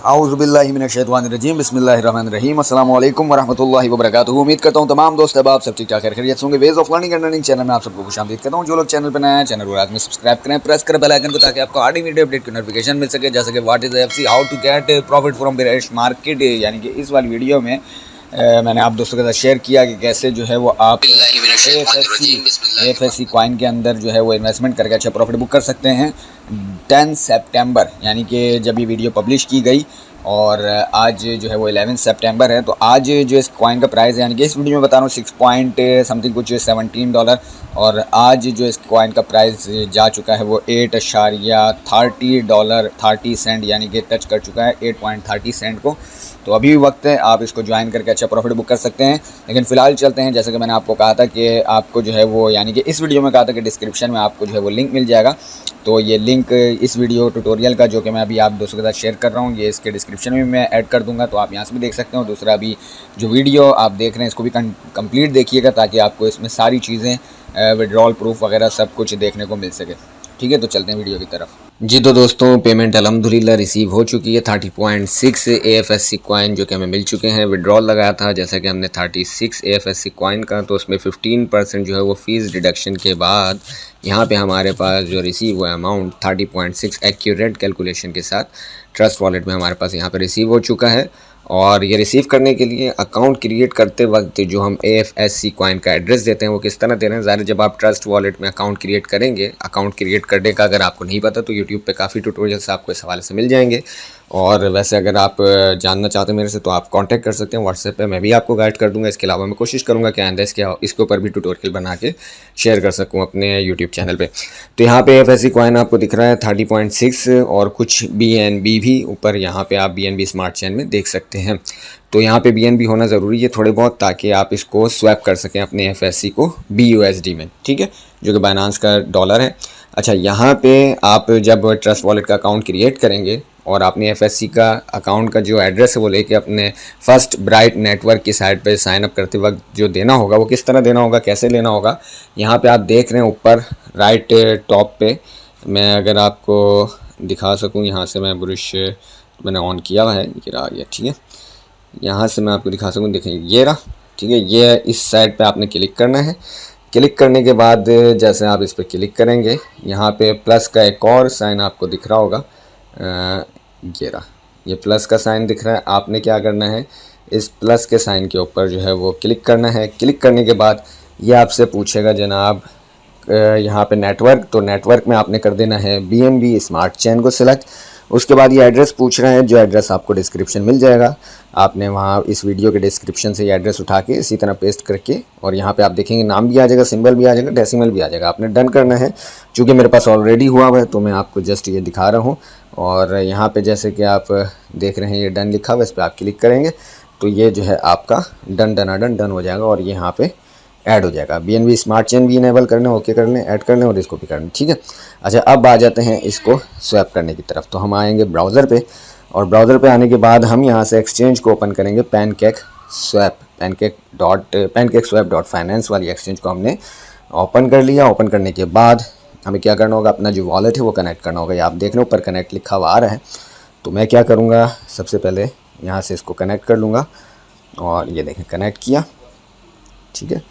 आऊज़ुबिल्लाहिमिनश्शैतानिर्रजीम बिस्मिल्लाहिर्रहमानिर्रहीम अस्सलाम वालेकुम वरहमतुल्लाहि वबरकातुहू। उम्मीद करता हूँ तमाम दोस्त अब आप सब ठीक ठाक खैरियत से होंगे। Ways of learning and earning channel में आप सबको खुशामदीद करता हूँ। जो लोग चैनल पर नए हैं चैनल को लाजमी सब्सक्राइब करें, प्रेस करें बेल आइकन को, ताकि आपको हर वीडियो अपडेट की नोटिफिकेशन मिल सके। जैसे कि what is FC, how to get profit from bearish market, यानी कि इस वाली वीडियो में मैंने आप दोस्तों के साथ शेयर किया कि कैसे जो है वो आप एएफएससी कॉइन के अंदर जो है वो इन्वेस्टमेंट करके अच्छा प्रॉफिट बुक कर सकते हैं। 10 सितंबर यानी कि जब ये वीडियो पब्लिश की गई, और आज जो है वो 11 सितंबर है। तो आज जो इस कॉइन का प्राइस है, यानी कि इस वीडियो में बता रहा हूँ 6 पॉइंट समथिंग कुछ $17, और आज जो इस कॉइन का प्राइस जा चुका है वो $8.30 यानी कि टच कर चुका है 8.30 को। तो अभी वक्त है, आप इसको ज्वाइन करके अच्छा प्रॉफिट बुक कर सकते हैं। लेकिन फ़िलहाल चलते हैं, जैसे कि मैंने आपको कहा था कि आपको जो है वो, यानी कि इस वीडियो में कहा था कि डिस्क्रिप्शन में आपको जो है वो लिंक मिल जाएगा। तो ये लिंक इस वीडियो ट्यूटोरियल का जो कि मैं अभी आप दोस्तों के साथ शेयर कर रहा हूँ, ये इसके डिस्क्रिप्शन में मैं ऐड कर दूँगा, तो आप यहाँ से भी देख सकते हो। दूसरा, अभी जो वीडियो आप देख रहे हैं इसको भी कंप्लीट देखिएगा, ताकि आपको इसमें सारी चीज़ें विड्रॉल प्रूफ वगैरह सब कुछ देखने को मिल सके। ठीक है, तो चलते हैं वीडियो की तरफ। जी तो दोस्तों, पेमेंट अल्हम्दुलिल्लाह रिसीव हो चुकी है। 30.6 एएफएससी कॉइन जो कि हमें मिल चुके हैं। विड्रॉल लगाया था जैसा कि हमने 36 एएफएससी कॉइन का, तो उसमें 15% जो है वो फ़ीस डिडक्शन के बाद यहाँ पे हमारे पास जो रिसीव हुआ अमाउंट 30.6 एक्यूरेट कैलकुलेशन के साथ ट्रस्ट वॉलेट में हमारे पास यहाँ पे रिसीव हो चुका है। और ये रिसीव करने के लिए अकाउंट क्रिएट करते वक्त जो हम एएफएससी कॉइन का एड्रेस देते हैं वो किस तरह दे रहे हैं। ज़ाहिर, जब आप ट्रस्ट वॉलेट में अकाउंट क्रिएट करेंगे, अकाउंट क्रिएट करने का अगर आपको नहीं पता तो यूट्यूब पे काफ़ी ट्यूटोरियल्स आपको इस हवाले से मिल जाएंगे। और वैसे अगर आप जानना चाहते हैं मेरे से, तो आप कांटेक्ट कर सकते हैं व्हाट्सएप पे, मैं भी आपको गाइड कर दूंगा। इसके अलावा मैं कोशिश करूंगा कि आइंदा इसके ऊपर भी ट्यूटोरियल बना के शेयर कर सकूं अपने यूट्यूब चैनल पे। तो यहाँ पे एएफएससी कॉइन आपको दिख रहा है 30.6, और कुछ बीएनबी भी ऊपर यहाँ पे आप बीएनबी स्मार्ट चेन में देख सकते हैं। तो यहाँ पे बीएनबी होना ज़रूरी है थोड़े बहुत, ताकि आप इसको स्वैप कर सकें अपने एफएससी को बीयूएसडी में, ठीक है, जो कि बाइनेंस का डॉलर है। अच्छा, यहाँ पे आप जब ट्रस्ट वॉलेट का अकाउंट क्रिएट करेंगे और आपने एफएससी का अकाउंट का जो एड्रेस है वो लेके अपने फर्स्ट ब्राइट नेटवर्क की साइट पे साइन अप करते वक्त जो देना होगा वो किस तरह देना होगा, कैसे लेना होगा, यहाँ पे आप देख रहे हैं ऊपर राइट टॉप पे। मैं अगर आपको दिखा सकूँ, यहाँ से मैं ब्रश मैंने ऑन किया हुआ है, ये रहा गया, ठीक है। यहाँ से मैं आपको दिखा सकूँ, देखें ये रहा, ठीक है। ये इस साइड पे आपने क्लिक करना है। क्लिक करने के बाद जैसे आप इस पर क्लिक करेंगे, यहाँ पे प्लस का एक और साइन आपको दिख रहा होगा, ये रहा, ये प्लस का साइन दिख रहा है। आपने क्या करना है, इस प्लस के साइन के ऊपर जो है वो क्लिक करना है। क्लिक करने के बाद ये आपसे पूछेगा जनाब यहाँ पे नेटवर्क, तो नेटवर्क में आपने कर देना है बीएनबी स्मार्ट चेन को सिलेक्ट। उसके बाद ये एड्रेस पूछ रहा है, जो एड्रेस आपको डिस्क्रिप्शन मिल जाएगा, आपने वहाँ इस वीडियो के डिस्क्रिप्शन से ये एड्रेस उठा के इसी तरह पेस्ट करके, और यहाँ पे आप देखेंगे नाम भी आ जाएगा, सिंबल भी आ जाएगा, डेसिमल भी आ जाएगा। आपने डन करना है। चूँकि मेरे पास ऑलरेडी हुआ हुआ है तो मैं आपको जस्ट ये दिखा रहा हूँ। और यहाँ पे जैसे कि आप देख रहे हैं ये डन लिखा हुआ है, इस पर आप क्लिक करेंगे तो ये जो है आपका डन हो जाएगा, और ये यहाँ पे ऐड हो जाएगा। बीएनबी स्मार्ट चेन भी इनेबल करना, ओके कर लें, ऐड कर लें, और इसको भी कर लें, ठीक है। अच्छा, अब आ जाते हैं इसको स्वैप करने की तरफ। तो हम आएंगे ब्राउज़र पे, और ब्राउज़र पे आने के बाद हम यहाँ से एक्सचेंज को ओपन करेंगे, पैनकेक स्वैप डॉट फाइनेंस वाली एक्सचेंज को हमने ओपन कर लिया। ओपन करने के बाद हमें क्या करना होगा, अपना जो वॉलेट है वो कनेक्ट करना होगा। ये आप देख रहे हो ऊपर कनेक्ट लिखा हुआ आ रहा है। तो मैं क्या करूँगा, सबसे पहले यहाँ से इसको कनेक्ट कर लूँगा, और ये देखें कनेक्ट किया, ठीक है।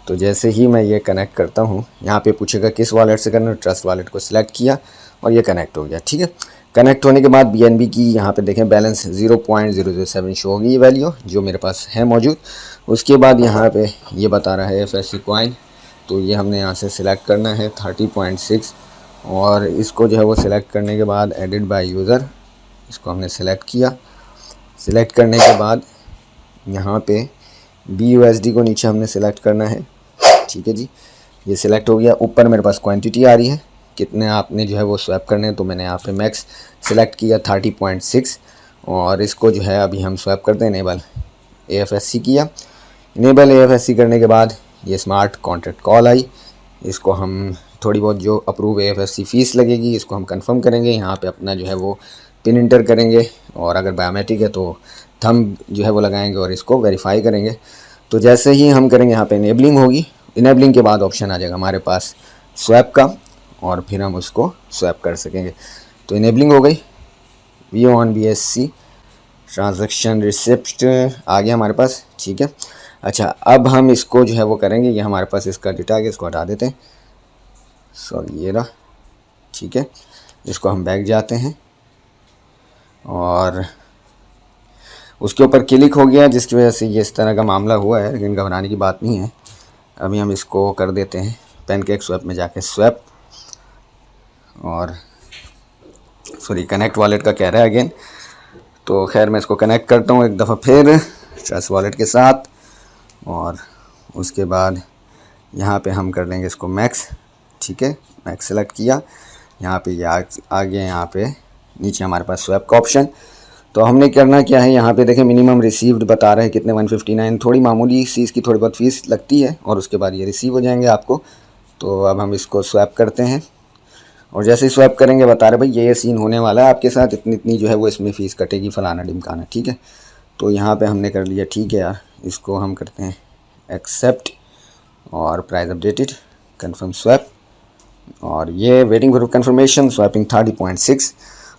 तो जैसे ही मैं ये कनेक्ट करता हूँ, यहाँ पे पूछेगा किस वॉलेट से करना है, ट्रस्ट वॉलेट को सिलेक्ट किया और ये कनेक्ट हो गया, ठीक है। कनेक्ट होने के बाद बीएनबी की यहाँ पे देखें बैलेंस 0.007 शो होगी, ये वैल्यू जो मेरे पास है मौजूद। उसके बाद यहाँ पे ये बता रहा है एफएससी कॉइन, तो ये हमने यहाँ से सिलेक्ट करना है 30.6, और इसको जो है वो सिलेक्ट करने के बाद एडिट बाय यूज़र, इसको हमने सिलेक्ट किया। सिलेक्ट करने के बाद यहाँ पे BUSD को नीचे हमने सिलेक्ट करना है, ठीक है जी। ये सिलेक्ट हो गया। ऊपर मेरे पास क्वांटिटी आ रही है, कितने आपने जो है वो स्वैप करने हैं, तो मैंने यहाँ पे मैक्स सिलेक्ट किया 30.6, और इसको जो है अभी हम स्वैप करते हैं। इनेबल AFSC किया। इनेबल AFSC करने के बाद ये स्मार्ट कॉन्ट्रैक्ट कॉल आई, इसको हम थोड़ी बहुत जो अप्रूव AFSC फ़ीस लगेगी इसको हम कंफर्म करेंगे। यहाँ पे अपना जो है वो पिन इंटर करेंगे, और अगर बायोमेट्रिक है तो थंब जो है वो लगाएंगे और इसको वेरीफाई करेंगे। तो जैसे ही हम करेंगे यहाँ पे इनेबलिंग होगी। इनेबलिंग के बाद ऑप्शन आ जाएगा हमारे पास स्वैप का, और फिर हम उसको स्वैप कर सकेंगे। तो इनेबलिंग हो गई, view on BSC transaction receipt आ गया हमारे पास, ठीक है। अच्छा, अब हम इसको जो है वो करेंगे, ये हमारे पास इसका डेटा आ गया, इसको हटा देते हैं, सॉरी ये रहा, ठीक है। इसको हम बैक जाते हैं और उसके ऊपर क्लिक हो गया, जिसकी वजह से ये इस तरह का मामला हुआ है, लेकिन घबराने की बात नहीं है। अभी हम इसको कर देते हैं पैनकेक स्वैप में जाके स्वैप, और सॉरी कनेक्ट वॉलेट का कह रहा है अगेन, तो खैर मैं इसको कनेक्ट करता हूँ एक दफ़ा फिर ट्रस्ट वॉलेट के साथ, और उसके बाद यहाँ पे हम कर लेंगे इसको मैक्स, ठीक है। मैक्स सेलेक्ट किया, यहाँ पे ये आ गया, यहाँ पे नीचे हमारे पास स्वैप का ऑप्शन। तो हमने करना क्या है, यहाँ पे देखें मिनिमम रिसीव्ड बता रहे हैं कितने 159, थोड़ी मामूली सी इसकी थोड़ी बहुत फीस लगती है, और उसके बाद ये रिसीव हो जाएंगे आपको। तो अब हम इसको स्वैप करते हैं, और जैसे ही स्वैप करेंगे बता रहे भाई ये सीन होने वाला है आपके साथ, इतनी इतनी जो है वो इसमें फ़ीस कटेगी, फलाना ढिमकाना, ठीक है। तो यहाँ पे हमने कर लिया, ठीक है यार, इसको हम करते हैं एक्सेप्ट, और प्राइस अपडेटेड, कंफर्म स्वैप, और ये वेटिंग फॉर कंफर्मेशन, स्वैपिंग 30.6,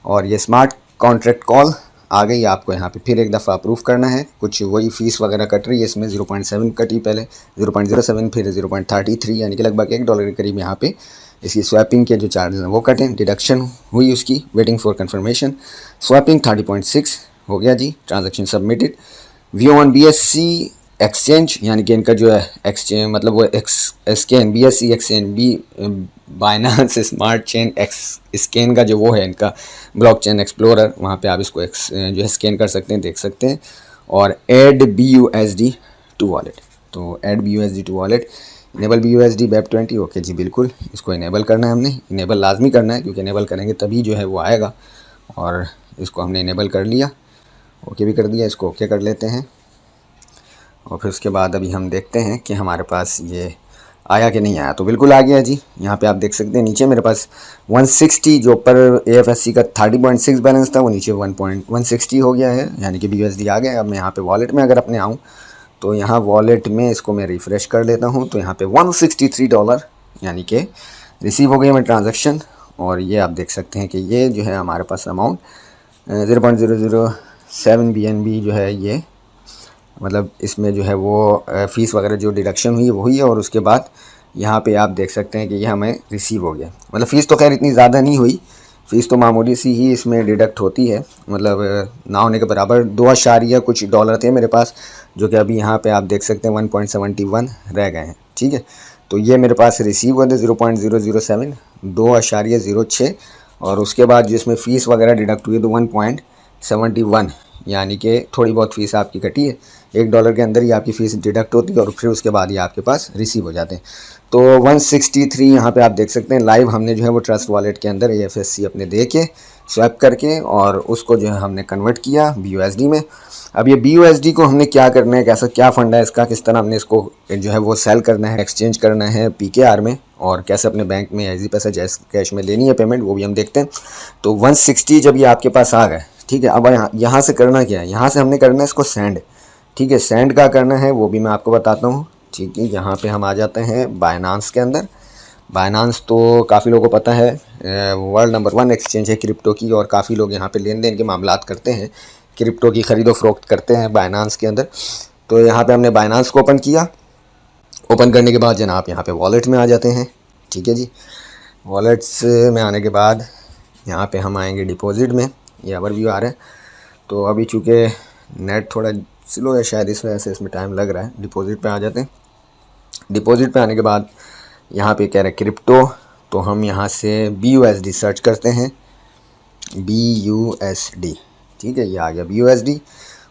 और ये स्मार्ट कॉन्ट्रैक्ट कॉल आ गई। आपको यहाँ पे फिर एक दफ़ा अप्रूव करना है, कुछ वही फ़ीस वगैरह कट रही है इसमें, 0.7 कटी पहले, 0.07, फिर 0.33, यानी कि लगभग $1 के करीब यहाँ पे इसकी स्वैपिंग के जो चार्जेस हैं वो कटें, डिडक्शन हुई उसकी। वेटिंग फॉर कंफर्मेशन, स्वैपिंग 30.6 हो गया जी, transaction submitted. View on BSC exchange, यानी कि इनका जो है एक्सचेंज मतलब वो SKN BSC exchange Binance smart chain scan का जो वो है इनका ब्लॉकचेन एक्सप्लोरर, वहाँ पे आप इसको जो है स्कैन कर सकते हैं, देख सकते हैं। और ऐड BUSD टू वॉलेट, तो add BUSD to wallet, enable BUSD BEP20, okay जी बिल्कुल, इसको इनेबल करना है हमने, इनेबल लाजमी करना है, क्योंकि इनेबल करेंगे तभी जो है वो आएगा, और इसको हमने इनेबल कर लिया, ओके भी कर दिया, इसको ओके कर लेते हैं। और फिर उसके बाद अभी हम देखते हैं कि हमारे पास ये आया कि नहीं आया। तो बिल्कुल आ गया जी, यहाँ पे आप देख सकते हैं नीचे मेरे पास 160, जो ऊपर AFSC का 30.6 बैलेंस था वो नीचे 1.160 हो गया है, यानी कि BUSD आ गया। अब मैं यहाँ पे वॉलेट में अगर अपने आऊँ तो यहाँ वॉलेट में इसको मैं रिफ़्रेश कर लेता हूँ, तो यहाँ पे $163 यानी कि रिसीव हो गई हमें ट्रांजैक्शन। और ये आप देख सकते हैं कि ये जो है हमारे पास अमाउंट 0.007 BNB जो है, ये मतलब इसमें जो है वो फ़ीस वगैरह जो डिडक्शन हुई वो हुई है। और उसके बाद यहाँ पे आप देख सकते हैं कि ये हमें रिसीव हो गया, मतलब फ़ीस तो खैर इतनी ज़्यादा नहीं हुई, फ़ीस तो मामूली सी ही इसमें डिडक्ट होती है, मतलब ना होने के बराबर। 2 कुछ डॉलर थे मेरे पास, जो कि अभी यहाँ पे आप देख सकते हैं 1.71 रह गए हैं, ठीक है। तो ये मेरे पास रिसीव हुए थे 0.007, 2.06, और उसके बाद जिसमें फ़ीस वगैरह डिडक्ट हुई तो 1.71, यानी कि थोड़ी बहुत फ़ीस आपकी कटी है। $1 के अंदर ही आपकी फ़ीस डिडक्ट होती है, और फिर उसके बाद ही आपके पास रिसीव हो जाते हैं। तो 163 यहाँ पे आप देख सकते हैं लाइव हमने जो है वो ट्रस्ट वॉलेट के अंदर AFSC अपने दे के स्वैप करके, और उसको जो है हमने कन्वर्ट किया BUSD में। अब ये BUSD को हमने क्या करना है, कैसा क्या फ़ंड है इसका, किस तरह हमने इसको जो है वो सेल करना है, एक्सचेंज करना है PKR में, और कैसे अपने बैंक में एज पैसा जैस कैश में लेनी है पेमेंट, वो भी हम देखते हैं। तो 160 जब ये आपके पास आ गए, ठीक है, अब यहाँ से करना क्या है, यहाँ से हमने करना है इसको सेंड, ठीक है। सेंड का करना है वो भी मैं आपको बताता हूँ, ठीक है। यहाँ पे हम आ जाते हैं बाइनांस के अंदर। बाइनांस तो काफ़ी लोगों को पता है वर्ल्ड नंबर 1 एक्सचेंज है क्रिप्टो की, और काफ़ी लोग यहाँ पे लेन देन के मामलात करते हैं, क्रिप्टो की ख़रीदो फरोख्त करते हैं बाइनांस के अंदर। तो यहाँ पे हमने बाइनांस को ओपन किया, ओपन करने के बाद जनाब यहाँ पे वॉलेट में आ जाते हैं, ठीक है जी। वॉलेट्स में आने के बाद यहाँ पे हम आएंगे डिपॉजिट में, ये ओवरव्यू आ रहा है। तो अभी चूँकि नेट थोड़ा स्लो है शायद, इस वजह से इसमें टाइम लग रहा है। डिपॉजिट पे आ जाते हैं। डिपॉजिट पे आने के बाद यहाँ पे कह रहे हैं क्रिप्टो, तो हम यहाँ से BUSD सर्च करते हैं, BUSD, ठीक है, ये आ गया BUSD।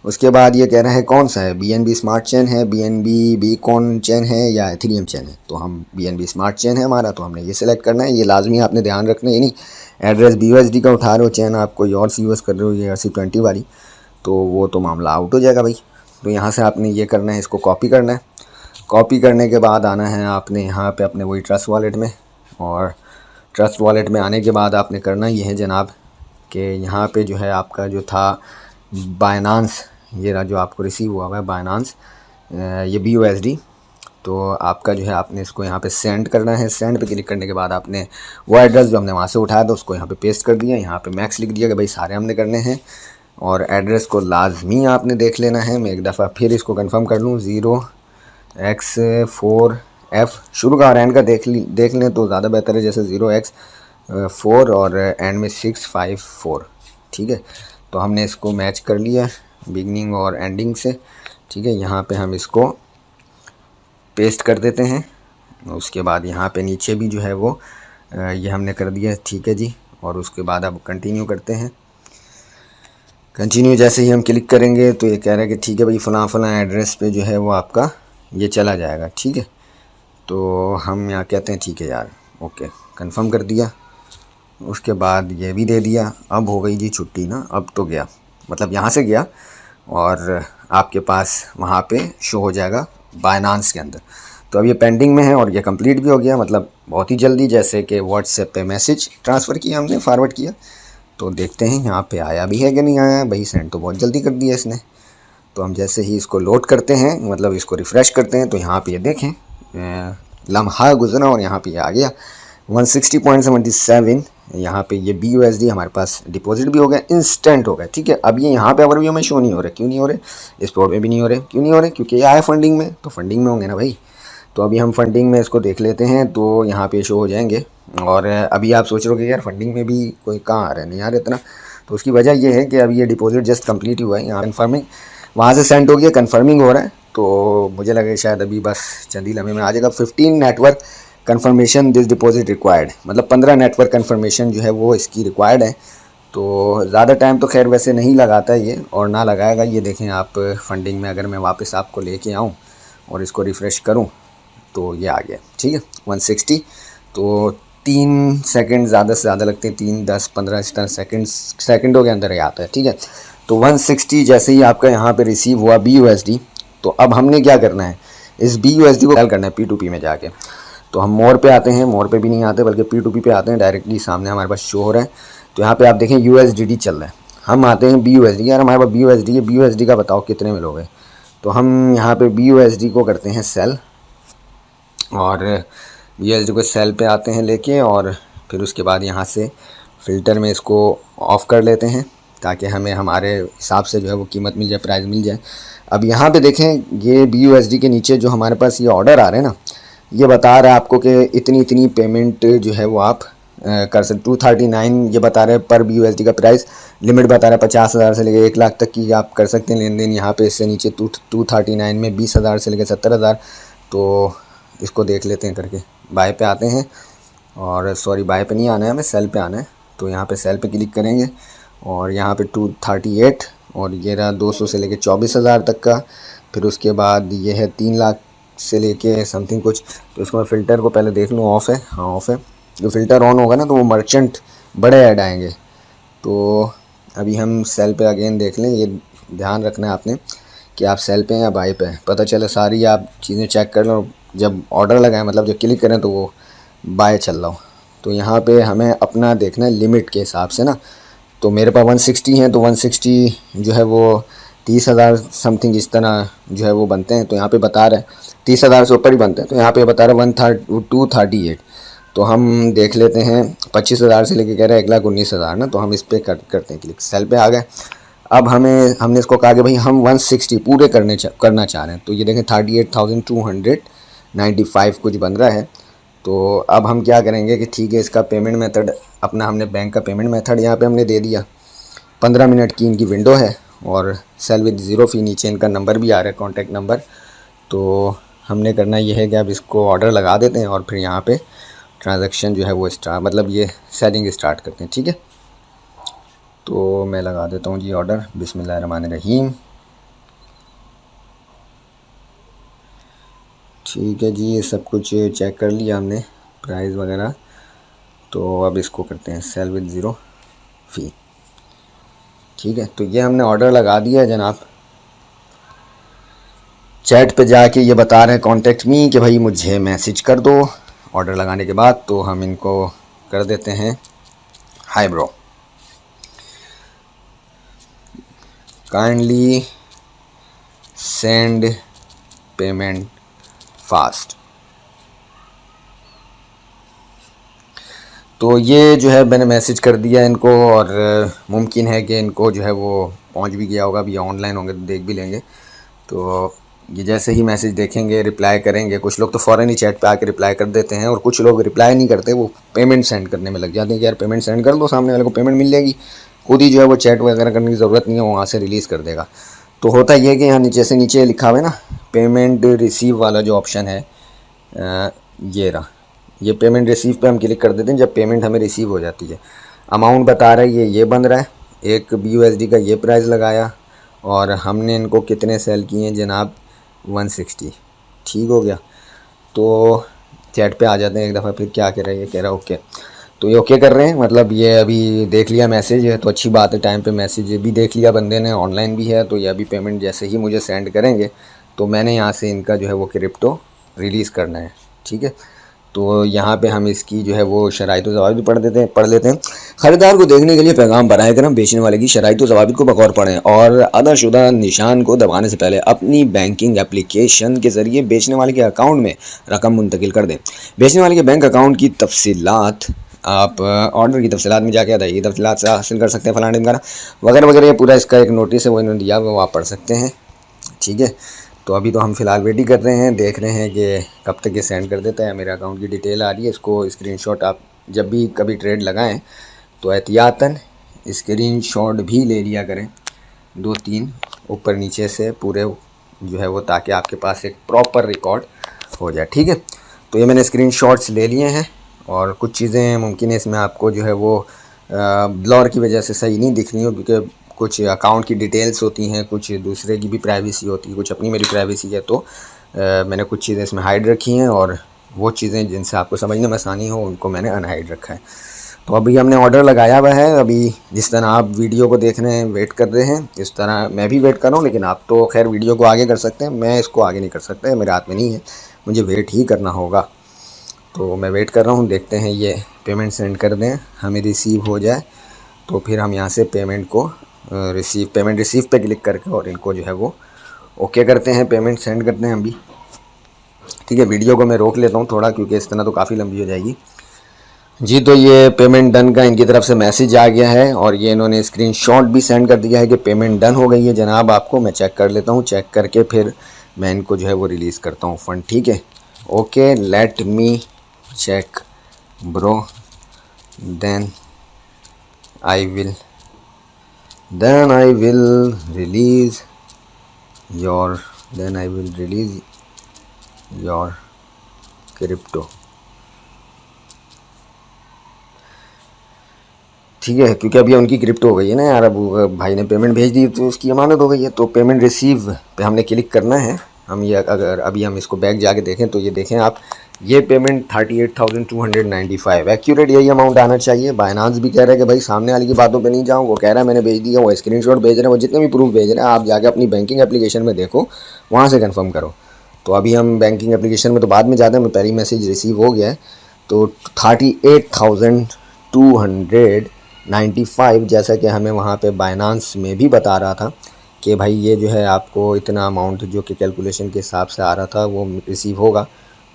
उसके बाद ये कह रहा है कौन सा है, BNB स्मार्ट चेन है, BNB बीकॉन चेन है, या एथेरियम चेन है। तो हम BNB स्मार्ट चेन है हमारा, तो हमने ये सिलेक्ट करना है। ये लाजमी आपने ध्यान रखना है, ये नहीं एड्रेस BUSD का उठा रहे हो, चेन आप कोई और सी यूज़ कर रहे हो, ये ERC20 वाली, तो वो तो मामला आउट हो जाएगा भाई। तो यहाँ से आपने ये करना है, इसको कॉपी करना है। कॉपी करने के बाद आना है आपने यहाँ पे अपने वही ट्रस्ट वॉलेट में, और ट्रस्ट वॉलेट में आने के बाद आपने करना ये है जनाब कि यहाँ पे जो है आपका जो था बाइनांस, ये रहा जो आपको रिसीव हुआ है बाइनांस, ये BUSD। तो आपका जो है आपने इसको यहाँ पे सेंड करना है। सेंड पे क्लिक करने के बाद आपने वो एड्रेस जो हमने वहाँ से उठाया था उसको यहाँ पे पेस्ट कर दिया, यहाँ पे मैक्स लिख दिया कि भाई सारे हमने करने हैं। और एड्रेस को लाजमी आपने देख लेना है। मैं एक दफ़ा फिर इसको कंफर्म कर लूँ, 0x4F शुरू का और एंड का देख लें तो ज़्यादा बेहतर है, जैसे 0x4 और एंड में 654। ठीक है, तो हमने इसको मैच कर लिया बिगनिंग और एंडिंग से। ठीक है, यहाँ पे हम इसको पेस्ट कर देते हैं। उसके बाद यहाँ पे नीचे भी जो है वो ये हमने कर दिया। ठीक है जी, और उसके बाद अब कंटिन्यू करते हैं। कंटिन्यू जैसे ही हम क्लिक करेंगे तो ये कह रहा है कि ठीक है भाई, फ़लाँ फ़लाँ एड्रेस पे जो है वो आपका ये चला जाएगा। ठीक है, तो हम यहाँ कहते हैं ठीक है यार, ओके, कंफर्म कर दिया। उसके बाद ये भी दे दिया। अब हो गई जी छुट्टी ना, अब तो गया, मतलब यहाँ से गया और आपके पास वहाँ पे शो हो जाएगा बाइनांस के अंदर। तो अब ये पेंडिंग में है और ये कंप्लीट भी हो गया, मतलब बहुत ही जल्दी। जैसे कि व्हाट्सएप पे मैसेज ट्रांसफ़र किया हमने, फॉरवर्ड किया, तो देखते हैं यहाँ पे आया भी है कि नहीं आया। भाई सेंड तो बहुत जल्दी कर दिया इसने। तो हम जैसे ही इसको लोड करते हैं, मतलब इसको रिफ़्रेश करते हैं, तो यहाँ पे ये देखें लम्हा गुजरा और यहाँ पे ये आ गया 160.77। यहाँ पे ये BUSD हमारे पास डिपॉजिट भी हो गया, इंस्टेंट हो गया। ठीक है, अब ये यहाँ पे ओवरव्यू में शो नहीं हो रहे। क्यों नहीं हो रहे? इस पोर्ट में भी नहीं हो रहे। क्यों नहीं हो रहे? क्योंकि ये आया फंडिंग में, तो फंडिंग में होंगे ना भाई। तो अभी हम फंडिंग में इसको देख लेते हैं, तो यहाँ पे शो हो जाएंगे। और अभी आप सोच रहे हो कि यार फंडिंग में भी कोई कहाँ आ रहा है, नहीं आ रहा इतना। तो उसकी वजह ये है कि अभी ये डिपॉजिट जस्ट कंप्लीट हुआ है। यहाँ कन्फर्मिंग वहाँ से सेंड हो गया, कन्फर्मिंग हो रहा है। तो मुझे लगे शायद अभी बस चंद ही लम्हे में आ जाएगा। 15 network confirmation this deposit required, मतलब 15 नेटवर्क कन्फर्मेशन जो है वो इसकी रिक्वायर्ड है। तो ज़्यादा टाइम तो खैर वैसे नहीं लगाता है ये, और ना लगाएगा। ये देखें आप फंडिंग में, अगर मैं वापस आपको लेके आऊँ और इसको रिफ़्रेश करूँ तो ये आ गया। ठीक है, 160। तो 3 सेकंड ज़्यादा से ज़्यादा लगते हैं, 3, 10, 15 इस तरह सेकंडों के अंदर ही आता है। ठीक है, तो 160 जैसे ही आपका यहाँ पे रिसीव हुआ BUSD, तो अब हमने क्या करना है, इस BUSD को सेल करना है P2P में जाके। तो हम मोर पे आते हैं, मोर पे भी नहीं आते बल्कि P2P पे आते हैं, डायरेक्टली सामने हमारे पास शो हो रहा है। तो यहाँ पे आप देखें USDT चल रहा है। हम आते हैं BUSD, यार हमारे पास BUSD है, BUSD का बताओ कितने में लोगे। तो हम यहाँ पे BUSD को करते हैं सेल, और BUSD को सेल पे आते हैं लेके, और फिर उसके बाद यहाँ से फ़िल्टर में इसको ऑफ़ कर लेते हैं ताकि हमें हमारे हिसाब से जो है वो कीमत मिल जाए, प्राइस मिल जाए। अब यहाँ पे देखें, ये BUSD के नीचे जो हमारे पास ये ऑर्डर आ रहे हैं ना, ये बता रहा है आपको कि इतनी इतनी पेमेंट जो है वो आप कर सकते। 239 ये बता रहे हैं पर BUSD का प्राइस। लिमिट बता रहा है 50,000 से लेकर 1 लाख तक की आप कर सकते हैं लेन देन। यहाँ पे इससे नीचे 239 में 20,000 से लेकर 70,000। तो इसको देख लेते हैं करके। बाय पे आते हैं, और सॉरी बाय पे नहीं आना है, हमें सेल पे आना है। तो यहाँ पे सेल पे क्लिक करेंगे, और यहाँ पे 238, और ये रहा 200 से लेके 24,000 तक का। फिर उसके बाद ये है 3 लाख से लेके समथिंग कुछ। तो इसको मैं फ़िल्टर को पहले देख लूँ, ऑफ़ है, हाँ ऑफ़ है। जो फ़िल्टर ऑन होगा ना तो वो मर्चेंट बड़े ऐड आएंगे। तो अभी हम सेल पे अगेन देख लें। ये ध्यान रखना है आपने कि आप सेल पे हैं या बाय पे हैं, पता चले सारी आप चीज़ें चेक कर लो। जब ऑर्डर लगाएं, मतलब जब क्लिक करें तो वो बाय चल रहा हो। तो यहाँ पे हमें अपना देखना है लिमिट के हिसाब से ना। तो मेरे पास 160 हैं, तो 160 जो है वो 30,000 समथिंग इस तरह जो है वो बनते हैं। तो यहाँ पे बता रहा है 30,000 से ऊपर ही बनते हैं। तो यहाँ पे बता रहा है 238। तो हम देख लेते हैं 25,000 से लेके कह रहे हैं 1,19,000 ना। तो हम इस पर करते हैं क्लिक, सेल पे आ गए। अब हमने इसको कहा कि भाई हम 160 पूरे करना चाह रहे हैं। तो ये देखें 38,295 कुछ बन रहा है। तो अब हम क्या करेंगे कि ठीक है, इसका पेमेंट मेथड अपना हमने बैंक का पेमेंट मेथड यहाँ पे हमने दे दिया। 15 मिनट की इनकी विंडो है, और सेल विद ज़ीरो फ़ी, नीचे इनका नंबर भी आ रहा है, कॉन्टैक्ट नंबर। तो हमने करना ये है कि अब इसको ऑर्डर लगा देते हैं, और फिर यहाँ पे ट्रांजैक्शन जो है वो मतलब ये सेलिंग स्टार्ट करते हैं। ठीक है, तो मैं लगा देता हूँ जी ऑर्डर। बिस्मिल्लाहिर्रहमानिर्रहीम। ठीक है जी, ये सब कुछ चेक कर लिया हमने, प्राइस वगैरह। तो अब इसको करते हैं सेल विद ज़ीरो फ़ी। ठीक है, तो ये हमने ऑर्डर लगा दिया है जनाब। चैट पे जाके ये बता रहे हैं कॉन्टेक्ट मी कि भाई मुझे मैसेज कर दो ऑर्डर लगाने के बाद। तो हम इनको कर देते हैं hi bro, kindly send payment fast. तो ये जो है मैंने मैसेज कर दिया इनको, और मुमकिन है कि इनको जो है वो पहुंच भी गया होगा, अभी ऑनलाइन होंगे तो देख भी लेंगे। तो ये जैसे ही मैसेज देखेंगे रिप्लाई करेंगे। कुछ लोग तो फ़ौरन ही चैट पे आके रिप्लाई कर देते हैं और कुछ लोग रिप्लाई नहीं करते, वो पेमेंट सेंड करने में लग जाते हैं कि यार पेमेंट सेंड कर दो, सामने वाले को पेमेंट मिल जाएगी, खुद ही जो है वो चैट वगैरह करने की ज़रूरत नहीं है, वहाँ से रिलीज़ कर देगा। तो होता ये है कि यहाँ नीचे से नीचे लिखा हुआ है ना पेमेंट रिसीव वाला जो ऑप्शन है, ये रहा, ये पेमेंट रिसीव पे हम क्लिक कर देते हैं जब पेमेंट हमें रिसीव हो जाती है। अमाउंट बता रहा है ये बन रहा है, एक BUSD का ये प्राइस लगाया और हमने इनको कितने सेल किए हैं जनाब, 160। ठीक हो गया। तो चैट पे आ जाते हैं एक दफ़ा, फिर क्या कह रहा है, ये कह रहा है ओके। तो ये ओके कर रहे हैं, मतलब ये अभी देख लिया मैसेज है तो अच्छी बात है, टाइम पे मैसेज भी देख लिया बंदे ने, ऑनलाइन भी है। तो ये अभी पेमेंट जैसे ही मुझे सेंड करेंगे तो मैंने यहाँ से इनका जो है वो क्रिप्टो रिलीज़ करना है। ठीक है, तो यहाँ पे हम इसकी जो है वो शराइत व ज़वाबित भी पढ़ लेते हैं। ख़रीदार को देखने के लिए पैगाम बराए करम बेचने वाले की शराइत व ज़वाबित को बगौर पढ़ें और अदाशुदा निशान को दबाने से पहले अपनी बैंकिंग एप्लीकेशन के ज़रिए बेचने वाले के अकाउंट में रकम मुंतकिल कर दें। बेचने वाले के बैंक अकाउंट की तफसीलात आप ऑर्डर की तफसीलात में जाके अदायगी तफसीलात से हासिल कर सकते हैं, फलाना वगैरह वगैरह। ये पूरा इसका एक नोटिस है वो इन्होंने दिया, वो आप पढ़ सकते हैं। ठीक है, तो अभी तो हम फ़िलहाल वेट ही कर रहे हैं, देख रहे हैं कि कब तक ये सेंड कर देता है। मेरे अकाउंट की डिटेल आ रही है, इसको स्क्रीनशॉट आप जब भी कभी ट्रेड लगाएं तो एहतियातन स्क्रीनशॉट भी ले लिया करें, 2-3 ऊपर नीचे से पूरे जो है वो, ताकि आपके पास एक प्रॉपर रिकॉर्ड हो जाए। ठीक है, तो ये मैंने स्क्रीनशॉट्स ले लिए हैं और कुछ चीज़ें मुमकिन है इसमें आपको जो है वो ब्लर की वजह से सही नहीं दिख रही हो, क्योंकि कुछ अकाउंट की डिटेल्स होती हैं, कुछ दूसरे की भी प्राइवेसी होती है, कुछ अपनी मेरी प्राइवेसी है। तो मैंने कुछ चीज़ें इसमें हाइड रखी हैं और वो चीज़ें जिनसे आपको समझने में आसानी हो उनको मैंने अनहाइड रखा है। तो अभी हमने ऑर्डर लगाया हुआ है। अभी जिस तरह आप वीडियो को देख रहे हैं, वेट कर रहे हैं, इस तरह मैं भी वेट कर रहा हूँ। लेकिन आप तो खैर वीडियो को आगे कर सकते हैं, मैं इसको आगे नहीं कर सकता, मेरे हाथ में नहीं है, मुझे वेट ही करना होगा। तो मैं वेट कर रहा हूँ, देखते हैं ये पेमेंट सेंड कर दें, हमें रिसीव हो जाए तो फिर हम यहाँ से पेमेंट को पेमेंट रिसीव पे क्लिक करके और इनको जो है वो ओके करते हैं, पेमेंट सेंड करते हैं हम भी। ठीक है, वीडियो को मैं रोक लेता हूँ थोड़ा, क्योंकि इस तरह तो काफ़ी लंबी हो जाएगी जी। तो ये पेमेंट डन का इनकी तरफ से मैसेज आ गया है और ये इन्होंने स्क्रीनशॉट भी सेंड कर दिया है कि पेमेंट डन हो गई है जनाब आपको। मैं चेक कर लेता हूँ, चेक करके फिर मैं इनको जो है वो रिलीज़ करता हूँ फ़ंड। ठीक है, okay, let me check bro, then I will release your crypto। ठीक है, क्योंकि अभी उनकी क्रिप्टो हो गई है ना यार, अब भाई ने पेमेंट भेज दी तो उसकी अमानत हो गई है। तो पेमेंट रिसीव पे हमने क्लिक करना है। हम ये अगर अभी हम इसको बैक जाके देखें तो ये देखें आप, ये पेमेंट 38,295 एक्यूरेट यही अमाउंट आना चाहिए। बाइनांस भी कह रहा है कि भाई सामने वाले की बातों पे नहीं जाऊँ, वो कह रहा है मैंने भेज दिया, वो स्क्रीनशॉट भेज रहे हैं, वो जितने भी प्रूफ भेज रहे हैं आप जाके अपनी बैंकिंग एप्लीकेशन में देखो, वहाँ से कंफर्म करो। तो अभी हम बैंकिंग एप्लीकेशन में तो बाद में जाते हैं, पहली मैसेज रिसीव हो गया है। तो 38,295 जैसा कि हमें वहाँ पे बाइनांस में भी बता रहा था कि भाई ये जो है आपको इतना अमाउंट जो कि कैलकुलेशन के हिसाब से आ रहा था वो रिसीव होगा।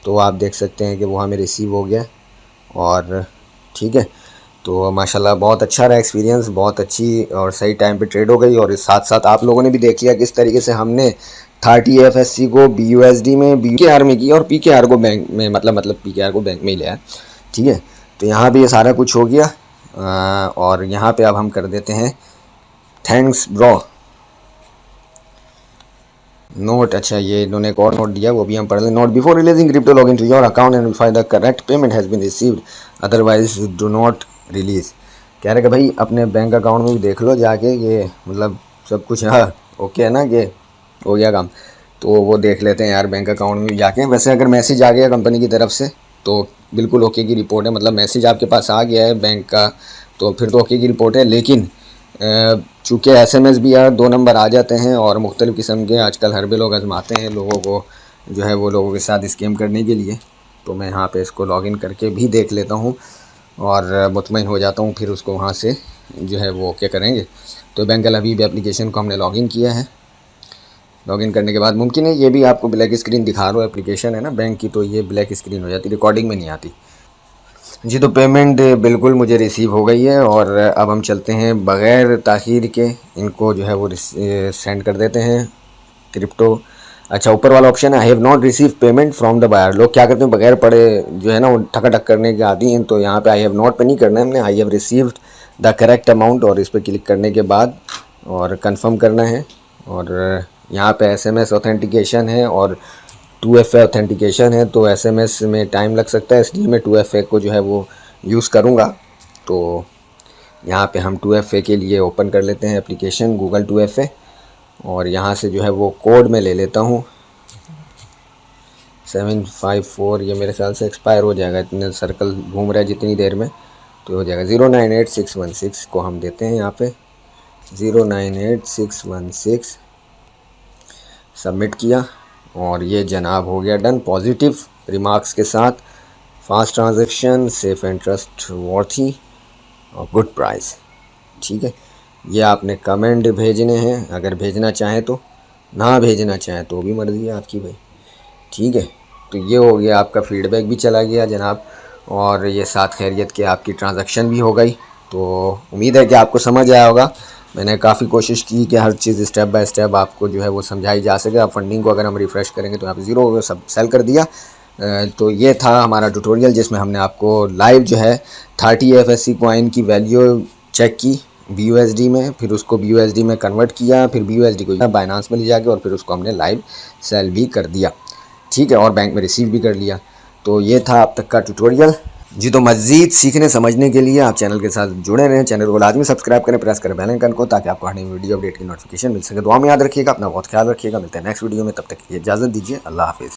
तो आप देख सकते हैं कि वो हमें रिसीव हो गया और ठीक है। तो माशाल्लाह बहुत अच्छा रहा एक्सपीरियंस, बहुत अच्छी और सही टाइम पे ट्रेड हो गई। और इस साथ साथ आप लोगों ने भी देख लिया किस तरीके से हमने 30 FSC को BUSD में PKR में किया और PKR को बैंक में मतलब PKR को बैंक में ही लिया। ठीक है, तो यहाँ भी ये सारा कुछ हो गया और यहाँ पे अब हम कर देते हैं थैंक्स ब्रो नोट। अच्छा, ये इन्होंने एक और नोट दिया, वो भी हम पढ़ लें। Note before releasing crypto log in to your account and verify the correct payment has been received, otherwise do not release. कह रहे कि भाई अपने बैंक अकाउंट में भी देख लो जाके, ये मतलब सब कुछ हाँ ओके है ना, कि हो गया काम। तो वो देख लेते हैं यार बैंक अकाउंट में भी जाके। वैसे अगर मैसेज आ गया कंपनी की तरफ से तो बिल्कुल ओके की रिपोर्ट है, मतलब मैसेज आपके पास आ गया है बैंक का तो फिर तो ओके की रिपोर्ट है। लेकिन चूँकि SMS भी यार 2 नंबर आ जाते हैं और मुख्तलिफ़ किस्म के आजकल हरबे लोग आजमाते हैं लोगों को जो है वो लोगों के साथ स्कैम करने के लिए। तो मैं यहाँ पे इसको लॉगिन करके भी देख लेता हूँ और मुतमईन हो जाता हूँ, फिर उसको वहाँ से जो है वो ओके करेंगे। तो बैंक अल हबीब एप्लीकेशन को हमने लॉगिन किया है। लॉगिन करने के बाद मुमकिन है ये भी आपको ब्लैक स्क्रीन दिखा रहा हो, एप्लीकेशन है ना बैंक की, तो ये ब्लैक स्क्रीन हो जाती, रिकॉर्डिंग में नहीं आती। जी, तो पेमेंट बिल्कुल मुझे रिसीव हो गई है और अब हम चलते हैं बग़ैर ताख़ीर के इनको जो है वो सेंड कर देते हैं क्रिप्टो। अच्छा, ऊपर वाला ऑप्शन है I have not receive payment from the buyer. लोग क्या करते हैं बगैर पढ़े जो है ना वो ठकाठक करने के आदी हैं, तो यहाँ पे आई हैव नॉट पे नहीं करना है हमने, I have received the correct amount और इस पर क्लिक करने के बाद और कंफर्म करना है। और यहाँ पे SMS ऑथेंटिकेशन है और 2FA ऑथेंटिकेशन है, तो SMS में टाइम लग सकता है, इसलिए मैं 2FA को जो है वो यूज़ करूँगा। तो यहाँ पे हम 2FA के लिए ओपन कर लेते हैं एप्लीकेशन गूगल 2FA और यहाँ से जो है वो कोड में ले लेता हूँ 754। ये मेरे ख्याल से एक्सपायर हो जाएगा, इतने सर्कल घूम रहा है जितनी देर में, तो हो जाएगा 098616 को हम देते हैं यहाँ पे 098616 सबमिट किया और ये जनाब हो गया डन पॉजिटिव रिमार्क्स के साथ। Fast transaction, safe and trustworthy और गुड प्राइस। ठीक है, ये आपने कमेंट भेजने हैं, अगर भेजना चाहें तो, ना भेजना चाहें तो भी मर्ज़ी है आपकी भाई। ठीक है, तो ये हो गया आपका फ़ीडबैक भी चला गया जनाब और ये साथ खैरियत के आपकी ट्रांजैक्शन भी हो गई। तो उम्मीद है कि आपको समझ आया होगा। मैंने काफ़ी कोशिश की कि हर चीज़ स्टेप बाय स्टेप आपको जो है वो समझाई जा सके। अब फंडिंग को अगर हम रिफ़्रेश करेंगे तो यहाँ पे 0 हो गया, सब सेल कर दिया। तो ये था हमारा ट्यूटोरियल जिसमें हमने आपको लाइव जो है 30 FSC कॉइन की वैल्यू चेक की BUSD में, फिर उसको BUSD में कन्वर्ट किया, फिर BUSD को बाइनांस में ले जाके और फिर उसको हमने लाइव सेल भी कर दिया। ठीक है, और बैंक में रिसीव भी कर लिया। तो ये था अब तक का ट्यूटोरियल। जी, तो मज़ीद सीखने समझने के लिए आप चैनल के साथ जुड़े रहें, चैनल को लाजमी सब्सक्राइब करें, प्रेस करें बेल आइकन को, ताकि आपको हर नई वीडियो अपडेट की नोटिफिकेशन मिल सके। दुआ में याद रखिएगा, अपना बहुत ख्याल रखिएगा। मिलते हैं नेक्स्ट वीडियो में, तब तक की इजाज़त दीजिए। अल्लाह हाफिज़।